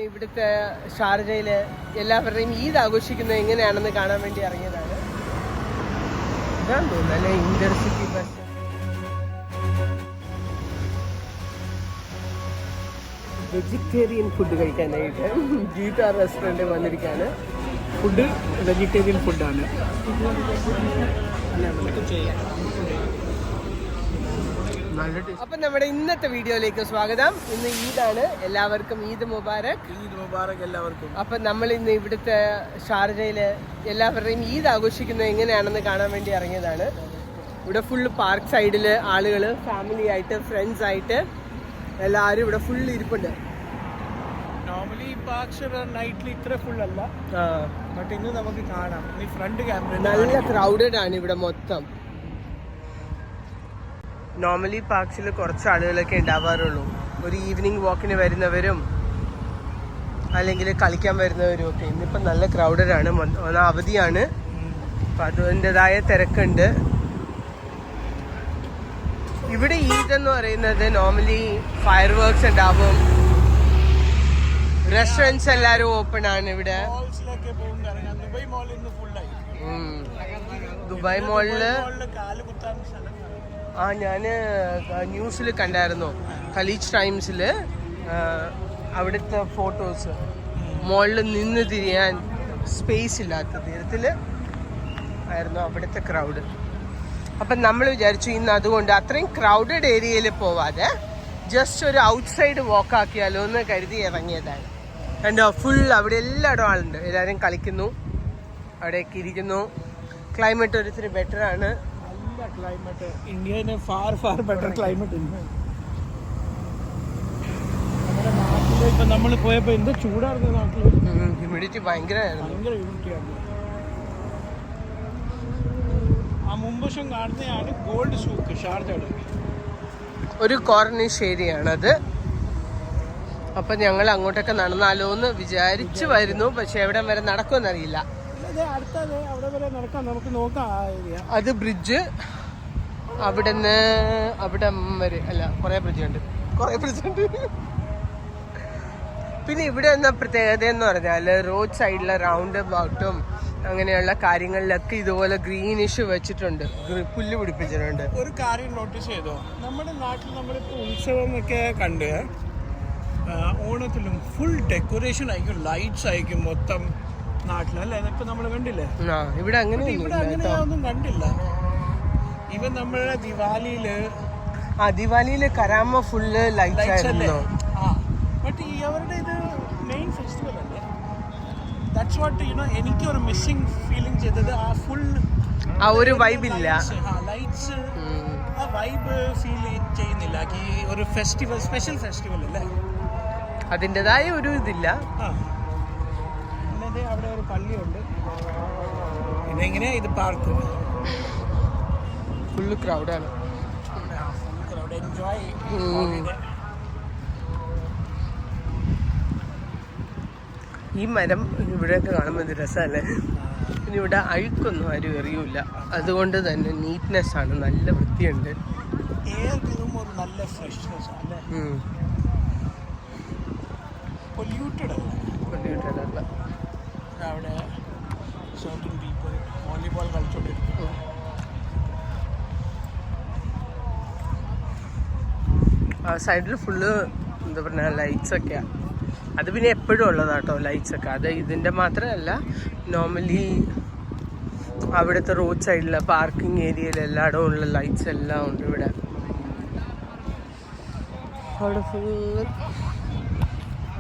ഇവിടുത്തെ ഷാർജയില് എല്ലാവരുടെയും ഈദ് ആഘോഷിക്കുന്നത് എങ്ങനെയാണെന്ന് കാണാൻ വേണ്ടി ഇറങ്ങിയതാണ്. ഇതാന്ന് തോന്നുന്നു അല്ലെ ഇന്റർസിറ്റി ബസ്. വെജിറ്റേറിയൻ ഫുഡ് കഴിക്കാനായിട്ട് ഗീത റെസ്റ്റോറൻറ്റിൽ വന്നിരിക്കുകയാണ്. ഫുഡ് വെജിറ്റേറിയൻ ഫുഡാണ്. അപ്പം നമ്മുടെ ഇന്നത്തെ വീഡിയോയിലേക്ക് സ്വാഗതം. ഇന്ന് ഈദാണ്, എല്ലാവർക്കും ഈദ് മുബാരക്. ഈദ് മുബാരക് എല്ലാവർക്കും. അപ്പം നമ്മൾ ഇന്ന് ഇവിടുത്തെ ഷാർജയില് എല്ലാവരുടെയും ഈദ് ആഘോഷിക്കുന്നത് എങ്ങനെയാണെന്ന് കാണാൻ വേണ്ടി ഇറങ്ങിയതാണ്. ഇവിടെ ഫുള്ള് പാർക്ക് സൈഡിൽ ആളുകൾ ഫാമിലി ആയിട്ട് ഫ്രണ്ട്സ് ആയിട്ട് എല്ലാവരും ഇവിടെ ഫുള്ള് ഇരിപ്പുണ്ട്. നോർമലി നൈറ്റിൽ ഇത്ര ഫുൾ അല്ല, ബട്ട് ഇന്ന് നമുക്ക് കാണാം. ഈ ഫ്രണ്ട് ക്യാമറ നല്ല ക്രൗഡഡ് ആണ് ഇവിടെ മൊത്തം. നോർമലി പാർക്സിൽ കുറച്ച് ആളുകളൊക്കെ ഉണ്ടാവാറുള്ളൂ. ഒരു ഈവനിങ് വാക്കിന് വരുന്നവരും അല്ലെങ്കിൽ കളിക്കാൻ വരുന്നവരും ഒക്കെ. ഇന്നിപ്പം നല്ല ക്രൗഡഡ് ആണ്, അവധിയാണ്, അപ്പം അതിൻ്റെതായ തിരക്കുണ്ട്. ഇവിടെ ഈദ് എന്ന് പറയുന്നത് നോർമലി ഫയർ വർക്ക്സ് ഉണ്ടാവും, റെസ്റ്റോറൻറ്റ്സ് എല്ലാവരും ഓപ്പൺ ആണ് ഇവിടെ. ദുബായ് മോളില് ഞാൻ ന്യൂസിൽ കണ്ടായിരുന്നു, ഖലീജ് ടൈംസിൽ. അവിടുത്തെ ഫോട്ടോസ് മോളിൽ നിന്ന് തിരിയാൻ സ്പേസ് ഇല്ലാത്ത തരത്തിൽ ആയിരുന്നു അവിടുത്തെ ക്രൗഡ്. അപ്പം നമ്മൾ വിചാരിച്ചു ഇന്ന് അതുകൊണ്ട് അത്രയും ക്രൗഡഡ് ഏരിയയിൽ പോവാതെ ജസ്റ്റ് ഒരു ഔട്ട്സൈഡ് വാക്ക് ആക്കിയാലോ എന്ന് കരുതി ഇറങ്ങിയതാണ്. കണ്ടോ, ഫുൾ അവിടെ എല്ലായിടും ആളുണ്ട്, എല്ലാവരും കളിക്കുന്നു, അവിടെയൊക്കെ ഇരിക്കുന്നു. ക്ലൈമറ്റ് ഒരിത്തിരി ബെറ്റർ ആണ്. നല്ല climate, Indian far better climate ഉണ്ട്. നമ്മുടെ നാട്ടിൽ ഇപ്പം നമ്മൾ പോയപ്പോൾ എന്ത് ചൂടായിരുന്നു നാട്ടിൽ. ഹ്യൂമിഡിറ്റി ഭയങ്കരമായിരുന്നു. ഭയങ്കര ഹ്യൂമിഡിറ്റിയാണ്. ആ മുമ്പശം കാണുന്നതാണ് ഗോൾഡ് സൂക്ക് ഷാർജയുടെ ഒരു കോർണിഷ് ഏരിയയാണത്. അപ്പം ഞങ്ങൾ അങ്ങോട്ടൊക്കെ നടന്നാലോ എന്ന് വിചാരിച്ചു വരുന്നു, പക്ഷെ എവിടം വരെ നടക്കുമെന്നറിയില്ല. അവിടെ വരെ നടക്കാം, നമുക്ക് നോക്കാം. ആ ഏരിയ അത് ബ്രിഡ്ജ് അവിടുന്ന് അവിടം വരെ അല്ല, കുറേ ബ്രിഡ്ജുണ്ട്. പിന്നെ ഇവിടെ എന്ന പ്രത്യേകത എന്ന് പറഞ്ഞാൽ റോഡ് സൈഡിലെ റൗണ്ട് അബൌട്ടും അങ്ങനെയുള്ള കാര്യങ്ങളിലൊക്കെ ഇതുപോലെ ഗ്രീനിഷ് വെച്ചിട്ടുണ്ട്, പുല്ല് പിടിപ്പിച്ചിട്ടുണ്ട്. ഒരു കാര്യം നോട്ടീസ് ചെയ്തോ, നമ്മുടെ നാട്ടിൽ നമ്മളിപ്പോൾ ഉത്സവം ഒക്കെ കണ്ട് ഓണത്തിലും ഫുൾ ഡെക്കറേഷൻ ആയിരിക്കും, ലൈറ്റ്സ് ആയിരിക്കും മൊത്തം നാട്ടിലല്ലേ. ഇതൊക്കെ നമ്മൾ കണ്ടില്ലേ? ഇവിടെ അങ്ങനെയൊന്നും കണ്ടില്ല. ഇവൻ നമ്മളെ ദിവാലിയില് കരാമ ഫുള്ള് ലൈറ്റ്സ് ആയിരുന്നു. ബട്ട് ഈ അവരുടെ ഇത് മെയിൻ ഫെസ്റ്റിവൽ അല്ലേ. ദാറ്റ്സ് വാട്ട് എനിക്ക് ഒരു മിസ്സിംഗ് ഫീലിംഗ് ചെയ്തത്. ആ ഫുൾ ആ ഒരു വൈബ് ഇല്ല, ലൈറ്റ്സ് ആ വൈബ് ഫീൽ ചെയ്യുന്നില്ല. ഈ ഒരു ഫെസ്റ്റിവൽ, സ്പെഷ്യൽ ഫെസ്റ്റിവൽ അല്ലേ, അതിൻ്റെതായ ഒരു ഇതില്ല. പിന്നെ അവിടെ ഒരു പള്ളിയുണ്ട്. പിന്നെ എങ്ങനെയാ ഇത് പാർക്ക് ഫുള്ള് ക്രൗഡാണ്. എൻജോയ്. ഈ മരം ഇവിടെയൊക്കെ കാണുമ്പോൾ ഇത് രസമല്ലേ. പിന്നെ ഇവിടെ അഴുക്കൊന്നും ആരും എറിയൂല, അതുകൊണ്ട് തന്നെ നീറ്റ്നെസ് ആണ്, നല്ല വൃത്തിയുണ്ട്. നല്ല ഫ്രഷ്നെസ് ആണ്. പൊല്യൂട്ടഡ് അല്ല. അവിടെ സർട്ടൻ പീപ്പിൾ വോളിബോൾ കളിച്ചോണ്ടിരിക്കും. ആ സൈഡിൽ ഫുള്ള് എന്താ പറയുക ലൈറ്റ്സൊക്കെയാണ്. അത് പിന്നെ എപ്പോഴും ഉള്ളതാട്ടോ ലൈറ്റ്സൊക്കെ. അത് ഇതിൻ്റെ മാത്രമല്ല, നോർമലി അവിടുത്തെ റോഡ് സൈഡിലെ പാർക്കിംഗ് ഏരിയയിൽ എല്ലായിടവും ഉള്ള ലൈറ്റ്സ് എല്ലാം ഉണ്ട് ഇവിടെ. അവിടെ ഫുള്ള്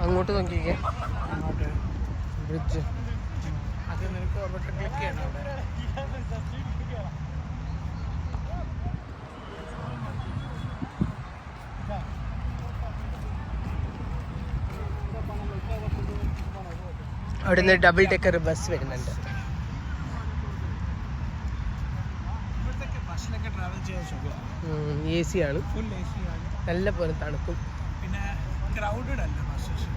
അങ്ങോട്ട് നോക്കിക്കേ, ബ്രിഡ്ജ്. അത് നിനക്ക് അവിടെ ക്ലിക്ക് ചെയ്യണം. അവിടെ അവിടുന്ന് ഡബിൾ ഡെക്കർ ബസ് വരുന്നുണ്ട്. ബസ്സിലൊക്കെ ട്രാവൽ ചെയ്യാൻ സുഖമാണ്. AC ആണ്, ഫുൾ AC ആണ്, നല്ല പോലെ തണുക്കും. പിന്നെ ക്രൗഡഡ് അല്ല ബസ്സസ്.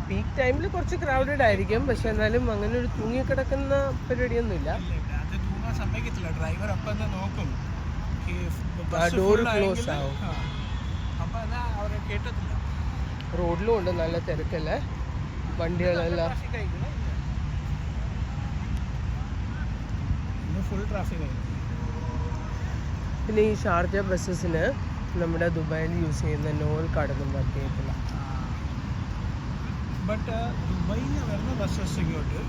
പീക്ക് ടൈമിൽ കുറച്ച് ക്രൗഡഡ് ആയിരിക്കും, പക്ഷെ എന്നാലും അങ്ങനെ ഒരു തൂങ്ങിക്കിടക്കുന്ന പരിപാടിയൊന്നുമില്ല. അത് തൂങ്ങാൻ സമ്മതിക്കത്തില്ല, ഡ്രൈവർ അപ്പം തന്നെ നോക്കും, ഡോർ ക്ലോസ് ആവും. അപ്പം അതാ അവരെ കേട്ടത്തില്ല. റോഡിലും ഉണ്ട് നല്ല തിരക്കല്ലേ, വണ്ടികളെല്ലാം. Full traffic. പിന്നെ ഈ ഷാർജ ബസ്സസിന് നമ്മുടെ ദുബായിൽ യൂസ് ചെയ്യുന്ന നോൾ കാർഡൊന്നും വർക്ക് ചെയ്യത്തില്ല. ബട്ട് ദുബായിൽ നിന്ന് വരുന്ന ബസ്സസ് ഇങ്ങോട്ട്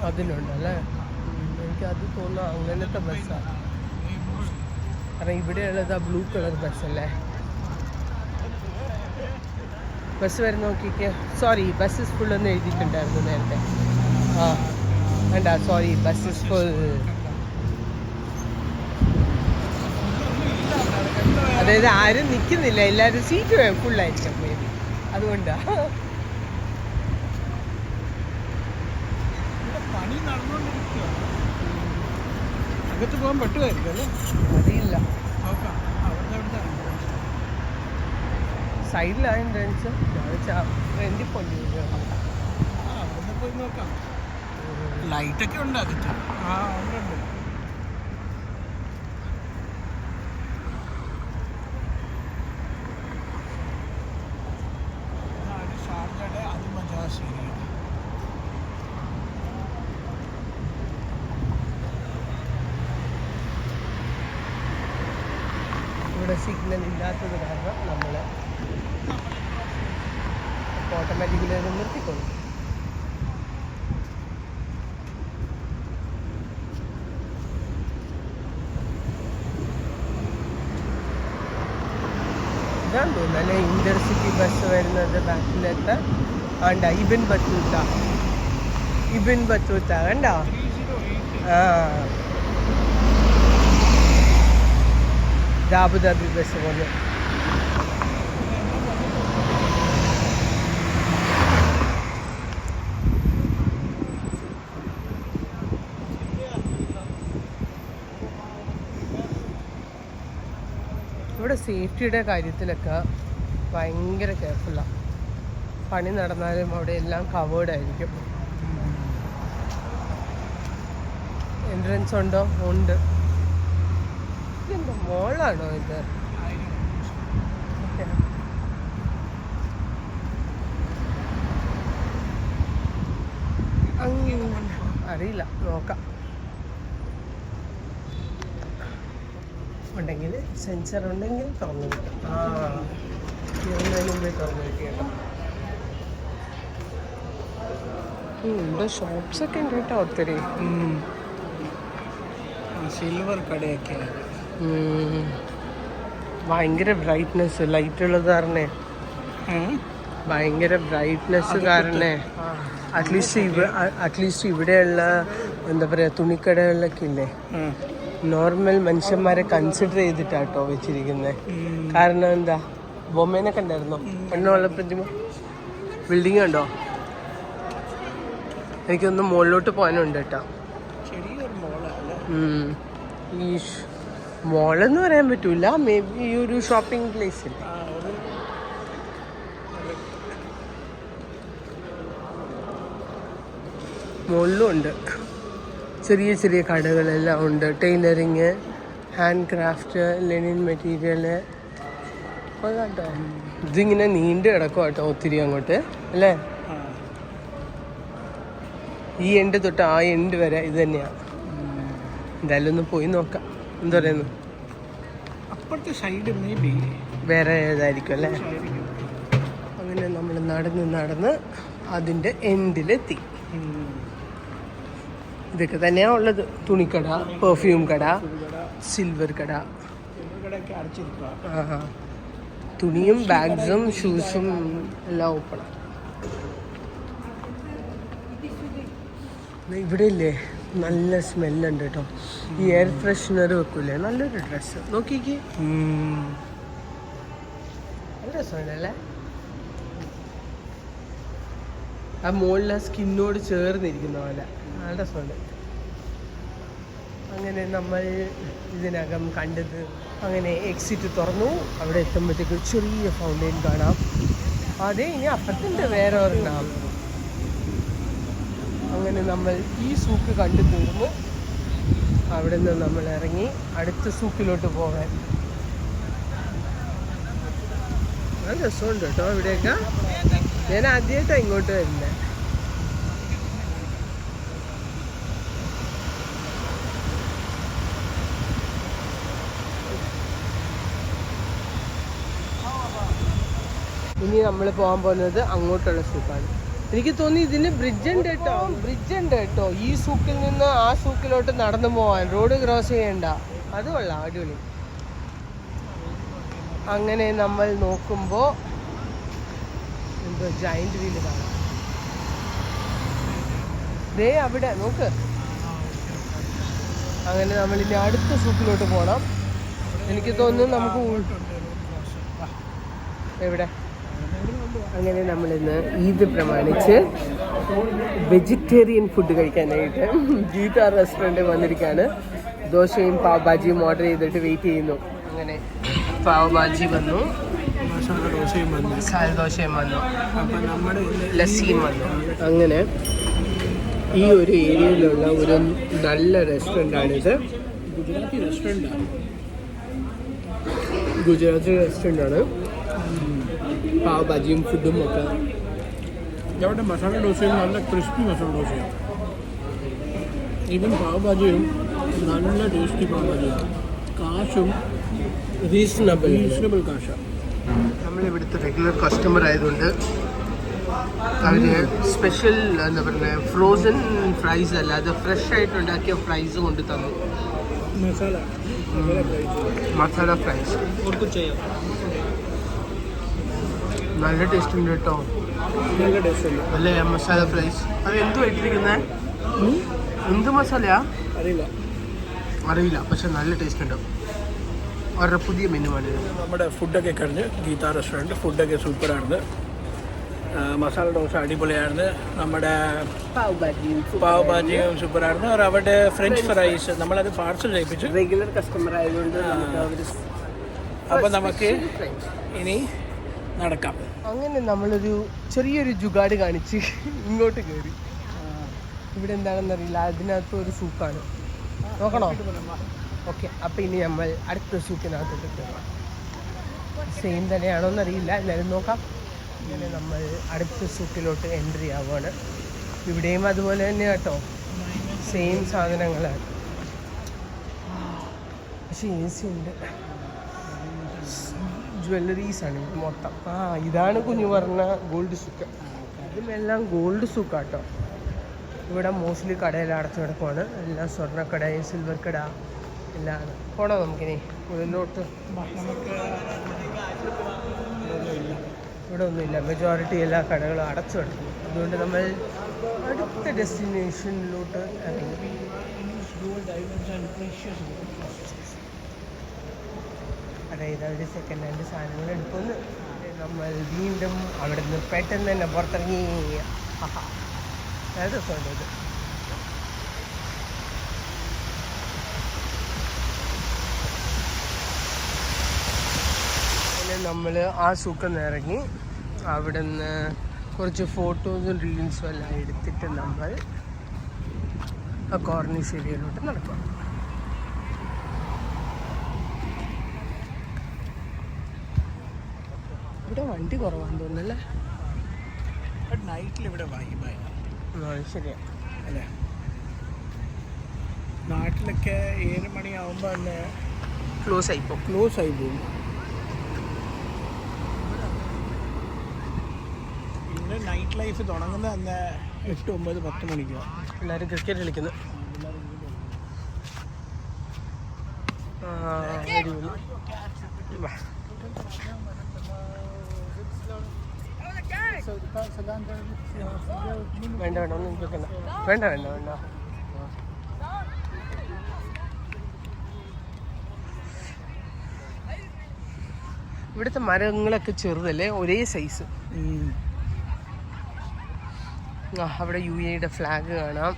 അതിലുണ്ടല്ലേ? എനിക്കത് തോന്നുന്നു അങ്ങനത്തെ ബസ്സാണ്. കാരണം ഇവിടെയുള്ളത് ആ ബ്ലൂ കളർ ബസ്സല്ലേ. ബസ് വരുന്ന നോക്കിക്കേ. സോറി, ബസ് ഇസ് ഫുൾ എന്ന് എഴുതിയിട്ടുണ്ടായിരുന്നു നേരത്തെ. ആ വേണ്ട, സോറി, ബസ് ഇസ് ഫുൾ. അതായത് ആരും നിൽക്കുന്നില്ല, എല്ലാവരും സീറ്റ് ഫുള്ളായിരിക്കും മേ ബി, അതുകൊണ്ടാണ്. പണി നടന്നുകൊണ്ടിരിക്കുക. അകത്ത് പോകാൻ പറ്റുമായിരിക്കും അല്ലേ? അറിയില്ല. നോക്കാം. സൈഡിലാണ് എൻട്രൻസ്. ഫ്രണ്ടിൽ പോയി അവിടെ പോയി നോക്കാം. ലൈറ്റൊക്കെ ഉണ്ട് അകത്ത്. ഉണ്ട്. ഷാർജയുടെ അൽമജാസ് ഏരിയ. ഇവിടെ സിഗ്നൽ ഇല്ലാത്തത് കാരണം നമ്മൾ ഓട്ടോമാറ്റിക്കലി അത് നിർത്തിക്കൊള്ളും. ഇതാന്ന് തോന്നുന്നു അല്ലെ ഇന്റർസിറ്റി ബസ് വരുന്നത് ബാക്കിലത്തെ. ആണ്ട ഇബിൻ ബത്തൂത്ത കണ്ടോ? ആ, അബുദാബി ബസ് പോലെ. ഇവിടെ സേഫ്റ്റിയുടെ കാര്യത്തിലൊക്കെ ഭയങ്കര കെയർഫുള്ളാണ്. പണി നടന്നാലും അവിടെ എല്ലാം കവേർഡ് ആയിരിക്കും. എൻട്രൻസ് ഉണ്ടോ? ഉണ്ട്. ഇതെന്താ മോളാണോ ഇത്? അറിയില്ല, നോക്കാം. ഉണ്ടെങ്കിൽ സെൻസർ ഉണ്ടെങ്കിൽ തുറന്നു കിട്ടും. മുമ്പേ തുറന്നു കിട്ടിയേക്കാം. ഇവിടെ ഷോപ്സൊക്കെ ഉണ്ട് കേട്ടോ ഒത്തിരി. സിൽവർ കടയൊക്കെ ഭയങ്കര ബ്രൈറ്റ്നെസ്, ലൈറ്റ് ഉള്ളത് കാരണേ, ഭയങ്കര ബ്രൈറ്റ്നെസ് കാരണേ അറ്റ്ലീസ്റ്റ് ഇവിടെയുള്ള എന്താ പറയുക തുണിക്കടകളിലൊക്കെ ഇല്ലേ, നോർമൽ മനുഷ്യന്മാരെ കൺസിഡർ ചെയ്തിട്ടാട്ടോ വെച്ചിരിക്കുന്നത്. കാരണം എന്താ, ബൊമ്മേനെ കണ്ടായിരുന്നോ? എണ്ണമുള്ള പ്രതിമ. ബിൽഡിംഗ് കണ്ടോ? എനിക്കൊന്ന് മുകളിലോട്ട് പോകാനുണ്ട് കേട്ടോ. ഈ മോളെന്ന് പറയാൻ പറ്റൂല, മേ ബി ഈ ഒരു ഷോപ്പിംഗ് പ്ലേസ് ഇല്ലേ. മുകളിലും ഉണ്ട് ചെറിയ ചെറിയ കടകളെല്ലാം ഉണ്ട്. Tailoring, hand craft, Lenin material കേട്ടോ. ഇതിങ്ങനെ നീണ്ടു കിടക്കും കേട്ടോ ഒത്തിരി അങ്ങോട്ട് അല്ലേ. ഈ എൻഡ് തൊട്ട് ആ എൻഡ് വരെ ഇത് തന്നെയാണ്. എന്തായാലും ഒന്ന് പോയി നോക്കാം. എന്താ പറയുന്നു, അപ്പുറത്തെ സൈഡ് മേ ബി വേറെ ഏതായിരിക്കും അല്ലേ. അങ്ങനെ നമ്മൾ നടന്ന് അതിൻ്റെ എൻഡിലെത്തി. ഇതൊക്കെ തന്നെയാണ് ഉള്ളത്. തുണിക്കട, പെർഫ്യൂം കട, സിൽവർ കട. തുണിയും ബാഗ്സും ഷൂസും എല്ലാം ഓപ്പണാണ്. ഇവിടെ ഇല്ലേ നല്ല സ്മെല്ലുണ്ട് കേട്ടോ. ഈ എയർ ഫ്രഷ്നർ വെക്കൂലേ, നല്ലൊരു ഡ്രസ്സ് നോക്കിക്കേ. നല്ല രസമുണ്ടല്ലേ. ആ മുകളിലെ സ്കിന്നോട് ചേർന്നിരിക്കുന്ന പോലെ നല്ല രസമുണ്ട്. അങ്ങനെ നമ്മൾ ഇതിനകം കണ്ടത്, അങ്ങനെ എക്സിറ്റ് തുറന്നു. അവിടെ എത്തുമ്പോഴത്തേക്ക് ചെറിയ ഫൗണ്ടെയിൻ കാണാം. അതെ, ഇനി അപ്പുറത്തുണ്ട് വേറെ ഒരെണ്ണം. അങ്ങനെ നമ്മൾ ഈ സൂക്ക് കണ്ടു തീർന്നു. അവിടെ നിന്ന് നമ്മൾ ഇറങ്ങി അടുത്ത സൂക്കിലോട്ട് പോകാൻ. നല്ല രസമുണ്ട് കേട്ടോ ഇവിടെയൊക്കെ. ഞാൻ ആദ്യമായിട്ടാണ് ഇങ്ങോട്ട് വരുന്നത്. ഇനി നമ്മൾ പോകാൻ പോകുന്നത് അങ്ങോട്ടുള്ള സൂക്കാണ്. എനിക്ക് തോന്നി ഇതിന് ബ്രിഡ്ജ് ഉണ്ട് കേട്ടോ. ഈ സൂക്കിൽ നിന്ന് ആ സൂക്കിലോട്ട് നടന്നു പോവാൻ, റോഡ് ക്രോസ് ചെയ്യണ്ട. അത് കൊള്ളാം, അടിപൊളി. അങ്ങനെ നമ്മൾ നോക്കുമ്പോൾ എന്തോ ജൈന്റ് വീല് കാണാം. ദേ അവിടെ നോക്ക്. അങ്ങനെ നമ്മളിനി അടുത്ത സൂക്കിലോട്ട് പോകണം. എനിക്ക് തോന്നുന്നു നമുക്ക് എവിടെ. അങ്ങനെ നമ്മളിന്ന് ഈദ് പ്രമാണിച്ച് വെജിറ്റേറിയൻ ഫുഡ് കഴിക്കാനായിട്ട് ഗീത റെസ്റ്റോറൻറ്റിൽ വന്നിരിക്കുകയാണ്. ദോശയും പാവ് ഭാജിയും ഓർഡർ ചെയ്തിട്ട് വെയിറ്റ് ചെയ്യുന്നു. അങ്ങനെ പാവ് ഭാജി വന്നു, മസാല ദോശയും വന്നു, ലസ്സിയും വന്നു. അങ്ങനെ ഈ ഒരു ഏരിയയിലുള്ള ഒരു നല്ല റെസ്റ്റോറൻ്റാണിത്. ഗുജറാത്തി റെസ്റ്റോറൻ്റാണ്. പാവ് ഭാജിയും ഫുഡും ഒക്കെ. ഇവിടെ മസാല ദോശയും നല്ല ക്രിസ്പി മസാല ദോശയും. ഈവൻ പാവ് ഭാജിയും നല്ല ടേസ്റ്റി പാവ് ഭാജിയും. കാശും റീസണബിൾ കാശാണ്. നമ്മളിവിടുത്തെ റെഗുലർ കസ്റ്റമർ ആയതുകൊണ്ട് അവർ സ്പെഷ്യൽ എന്താ പറയുക, ഫ്രോസൺ ഫ്രൈസ് അല്ലാതെ ഫ്രഷ് ആയിട്ട് ഉണ്ടാക്കിയ ഫ്രൈസ് കൊണ്ട് തന്നു. മസാല ഫ്രൈസ് നല്ല ടേസ്റ്റ് ഉണ്ട് കേട്ടോ. നല്ല ടേസ്റ്റ് ഉണ്ട് അല്ലേ മസാല ഫ്രൈസ്? അത് എന്ത് ഇട്ടിരിക്കുന്നത്? എന്ത് മസാലയാ അറിയില്ല, പക്ഷെ നല്ല ടേസ്റ്റ് ഉണ്ട്. അവരുടെ പുതിയ മെനുവാണ്. നമ്മുടെ ഫുഡൊക്കെ കഴിഞ്ഞ് ഗീത റെസ്റ്റോറൻറ്റ് ഫുഡൊക്കെ സൂപ്പറായിരുന്നു. മസാല ദോശ അടിപൊളിയായിരുന്നു. നമ്മുടെ പാവ് ഭാജിയും സൂപ്പറായിരുന്നു. അവരുടെ ഫ്രഞ്ച് ഫ്രൈസ് നമ്മളത് പാർസൽ ചെയ്യിപ്പിച്ചു. റെഗുലർ കസ്റ്റമർ ആയതുകൊണ്ട് അപ്പോൾ നമുക്ക് ഇനി നടക്കാം. അങ്ങനെ നമ്മളൊരു ചെറിയൊരു ജുഗാട് കാണിച്ച് ഇങ്ങോട്ട് കയറി. ഇവിടെ എന്താണെന്നറിയില്ല, അതിനകത്ത് ഒരു സൂക്കാണ്. നോക്കണോ? ഓക്കെ, അപ്പോൾ ഇനി നമ്മൾ അടുത്ത സൂക്കിനകത്തോട്ട് കയറാം. സെയിം തന്നെയാണോ എന്നറിയില്ല, എന്നാലും നോക്കാം. ഇങ്ങനെ നമ്മൾ അടുത്ത സൂക്കിലോട്ട് എൻട്രി ആവുകയാണ്. ഇവിടെയും അതുപോലെ തന്നെ കേട്ടോ, സെയിം സാധനങ്ങളാണ്. പക്ഷേ എ സി ഉണ്ട്. ജ്വല്ലറീസാണ് ഇത് മൊത്തം. ഇതാണ് കുഞ്ഞു പറഞ്ഞ ഗോൾഡ് സൂക്ക്. ഇതുമെല്ലാം ഗോൾഡ് സൂക്കാട്ടോ. ഇവിടെ മോസ്റ്റ്ലി കടയിൽ അടച്ചു കിടക്കുവാണ്. എല്ലാം സ്വർണ്ണക്കട, സിൽവർ കട എല്ലാം പോണോ നമുക്കിനി ഉള്ളിലോട്ട്? ഇവിടെ ഒന്നുമില്ല, മെജോറിറ്റി എല്ലാ കടകളും അടച്ചു കിടക്കുന്നു. അതുകൊണ്ട് നമ്മൾ അടുത്ത ഡെസ്റ്റിനേഷനിലോട്ട് ഇറങ്ങി. അതായത് അവർ സെക്കൻഡ് ഹാൻഡ് സാധനങ്ങൾ എടുക്കുന്നു. നമ്മൾ വീണ്ടും അവിടെ നിന്ന് പെട്ടെന്ന് തന്നെ പുറത്തിറങ്ങി. നല്ല രസമുണ്ട് ഇത്. അങ്ങനെ നമ്മൾ ആ സൂക്കിൽ നിന്ന് ഇറങ്ങി അവിടെ നിന്ന് കുറച്ച് ഫോട്ടോസും റീൽസും എല്ലാം എടുത്തിട്ട് നമ്മൾ ആ കോർണിഷ് ഏരിയയിലോട്ട് നടക്കും. ഇവിടെ വണ്ടി കുറവാന്ന് തോന്നുന്നല്ലേ? നൈറ്റിൽ ഇവിടെ വൈബായി. ശരിയാ അല്ലേ? നാട്ടിലൊക്കെ 7 മണിയാവുമ്പോൾ തന്നെ ക്ലോസ് ആയി പോകും. പിന്നെ നൈറ്റ് ലൈഫ് തുടങ്ങുന്നത് തന്നെ 8, 9, 10 മണിക്കാണ്. എല്ലാവരും ക്രിക്കറ്റ് കളിക്കുന്നു. വേണ്ട ഒന്നും എനിക്കൊക്കെ വേണ്ട. ഇവിടുത്തെ മരങ്ങളൊക്കെ ചെറുതല്ലേ, ഒരേ സൈസ്. അവിടെ UAE ഫ്ലാഗ് കാണാം.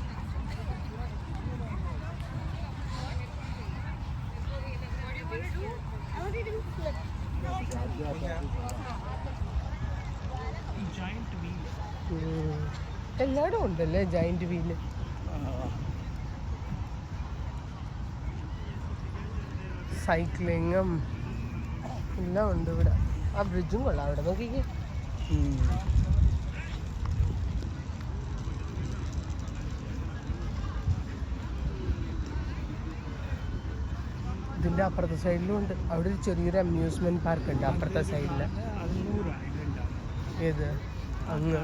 എല്ലായിടും ഉണ്ടല്ലേ ജൈന്റ് വീല്. സൈക്ലിങ്ങും എല്ലാം ഉണ്ട് ഇവിടെ. ആ ബ്രിഡ്ജും കൊള്ളാം അവിടെ നോക്കിക്കേ. ഇതിൻ്റെ അപ്പുറത്തെ സൈഡിലും ഉണ്ട്. അവിടെ ഒരു ചെറിയൊരു അമ്യൂസ്മെന്റ് പാർക്ക് ഉണ്ട് അപ്പുറത്തെ സൈഡിൽ. ഏത് അങ്ങ്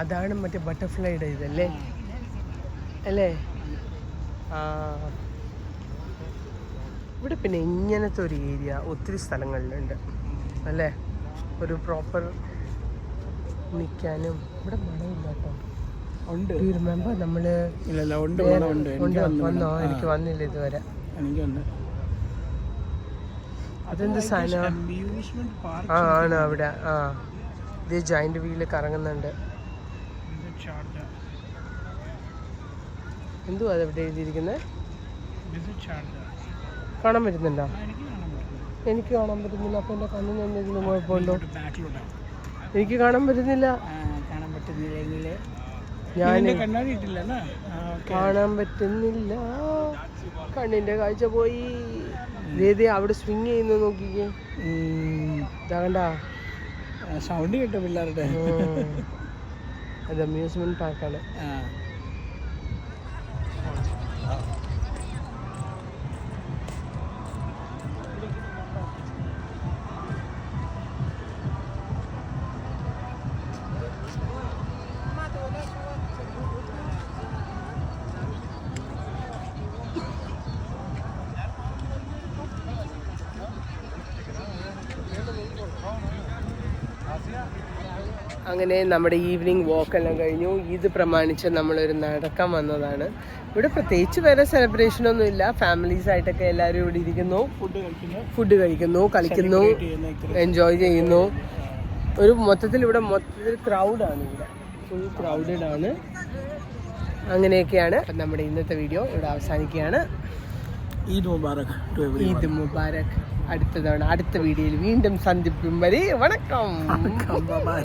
അതാണ് മറ്റേ ബട്ടർഫ്ലൈയുടെ ഇതല്ലേ അല്ലേ? ആ ഇവിടെ പിന്നെ ഇങ്ങനത്തെ ഒരു ഏരിയ ഒത്തിരി സ്ഥലങ്ങളിലുണ്ട് അല്ലേ? ഒരു പ്രോപ്പർ നിൽക്കാനും ഇവിടെ മണമില്ല കേട്ടോ. ഉണ്ട് റിമെമ്പർ നമ്മള് വന്നോ? എനിക്ക് വന്നില്ല ഇതുവരെ. അതെന്ത് സാധനം? ആ ആണ് അവിടെ. ആ ഇത് ജോയിന്റ് വീല് കറങ്ങുന്നുണ്ട്. എന്തുവാ അതെവിടെ എഴുതിയിരിക്കുന്നത്? കാണാൻ പറ്റുന്നുണ്ടോ? എനിക്ക് കാണാൻ പറ്റുന്നില്ല. അപ്പൊ എന്റെ കണ്ണിന് എന്തെങ്കിലും കുഴപ്പമുണ്ടോ? എനിക്ക് കാണാൻ പറ്റുന്നില്ല. ഞാൻ കാണാൻ പറ്റുന്നില്ല. കണ്ണിന്റെ കാഴ്ച പോയി. ഇതേ അവിടെ സ്വിങ് ചെയ്യുന്നു നോക്കിക്കേ. ഇതാകണ്ട സൗണ്ട് കേട്ടോ പിള്ളേരുടെ. അത് അമ്യൂസ്മെന്റ് പാർക്കാണ്. അങ്ങനെ നമ്മുടെ ഈവനിങ് വാക്കെല്ലാം കഴിഞ്ഞു. ഇത് പ്രമാണിച്ച് നമ്മളൊരു നടക്കാൻ വന്നതാണ്. ഇവിടെ പ്രത്യേകിച്ച് വേറെ സെലിബ്രേഷനൊന്നും ഇല്ല. ഫാമിലീസ് ആയിട്ടൊക്കെ എല്ലാവരും ഇവിടെ ഇരിക്കുന്നു, ഫുഡ് കഴിക്കുന്നു, കളിക്കുന്നു, എൻജോയ് ചെയ്യുന്നു. ഒരു മൊത്തത്തിൽ ക്രൗഡാണ്. ഇവിടെ ഫുൾ ക്രൗഡഡ് ആണ്. അങ്ങനെയൊക്കെയാണ്. അപ്പം നമ്മുടെ ഇന്നത്തെ വീഡിയോ ഇവിടെ അവസാനിക്കുകയാണ്. ഈദ് മുബാറക്. ഈദ് മുബാറക്. അടുത്ത വീഡിയോയിൽ വീണ്ടും സന്ധിക്കും വരെ വണക്കം. ബൈ.